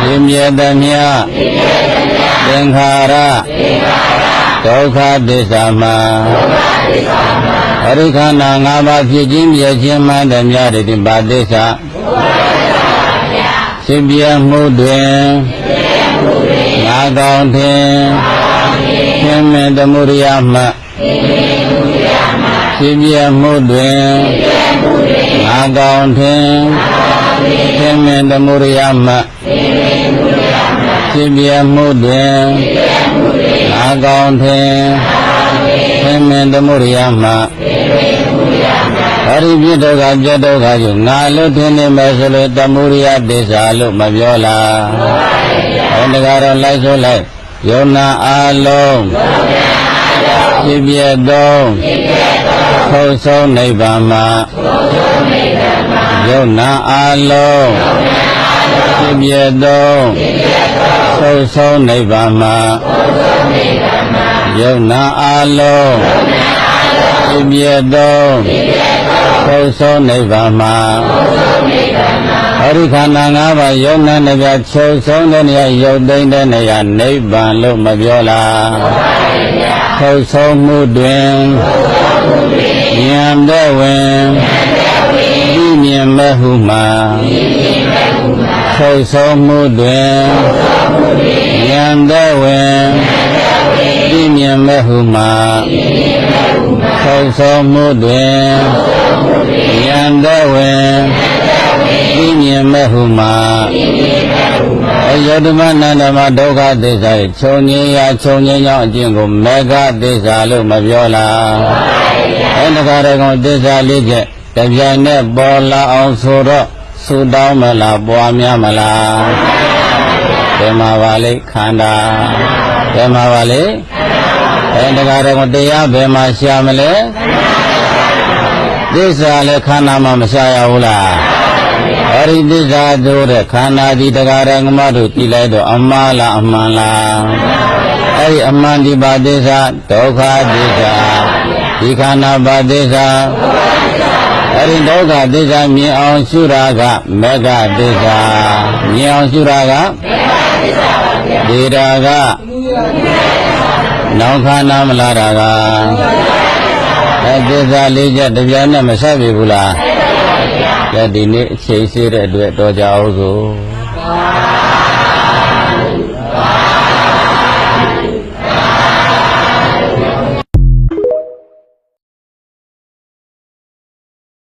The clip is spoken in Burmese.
ပြည့်မြဲသမျှသင်္ခါရဒုက္ခသစ္စာမှာအရိခဏ၅ပါးဖြစ်ခြင်းမြဲခြင်းမှန်သမျှတိပါသစ္စာဖြစ်ပြမှုတွင်ငါကောင်းထင်ခြင်းမဲ့သမုဒိယမှဖြစ်ပြမှုတွင်ငါကောင်းထင်ခြင်းမဲ့သမုဒိယမှဖြစ်ပြမှုတွင်ငါကောင်းထင်ခြင်းမဲ့သမုဒိယမှအရိပြဒုက္ခပြဒုက္ခကိုငါလို့ထင်နေမယ်ဆိုလို့သမုဒိယသစ္စာလို့မပြောလားဘယ်တကားတော့လိုက်ဆိုလိုက်ယုံနာအလုံးဖြစ်ပြသောထုံဆုံးနိဗ္ဗာန်မှာယုံနာအလုံးဖြစ်ပြသောထုံဆုံးနိဗ္ဗာန်မှာယုံနာအလုံးဖြစ်ပြသောထုံဆုံးနိဗ္ဗာန်မှာအရိခဏ၅ပါးယုံနာနှစ်ပါးချုပ်ဆုံးတဲ့နေရာယုတ်သိမ့်တဲ့နေရာနိဗ္ဗာန်လို့မပြောလားချုပ်ဆုံးမှုတွင်ဉာဏ်တဲ့ဝင်သိမြင်မဲ့ဟုမှာချုပ်ဆုံးမှုတွင်ဉာဏ်တဲ့ဝင်သိမြင်မဲ့ဟုမှာချုပ်ဆုံးမှုတွင်ဉာဏ်တဲ့ဝင်သိမြင်မဲ့ဟုမှာအယုဒ္ဓမနန္ဒမဒုက္ခသစ္စာခြုံငင်းရာခြုံငင်းကြောင်းအကျင့်ကိုမေဃသစ္စာလို့မပြောလားအဲ့ဒါကြတဲ့ကောင်သစ္စာလေးချက်တပြိုင်နဲ့ပေါ်လာအောင်ဆိုတော့ဆူတောင်းမလားပွားများမလားဘယ်မှာပါလိခန္ဓာဘယ်မှာပါလိအဲ့ဒါကြတဲ့ကောင်တရားဘယ်မှာရှာမလဲသစ္စာလည်းခန္ဓာမှာမရှာရဘူးလားအရိသစ္စာတို့တဲ့ခန္ဓာဒီတရားရငမတို့ကြည်လိုက်တော့အမှားလားအမှန်လားအဲ့ဒီအမှန်ဒီပါသစ္စာဒုက္ခသစ္စာဒီခန္ဓာပါသစ္စာအဲ့ဒီဒုက္ခသစ္စာမြင်အောင်ရှုတာကမေဃသစ္စာမြင်အောင်ရှုတာကဒေတာကနောက်ခန္ဓာမလားတာကအဲ့သစ္စာလေးချက်တပြိုင်နဲ့မဆက်ပြီဘူးလားဒီနေ့အချိန်ရှိတဲ့အတွက်တော်ကြအောင်စို့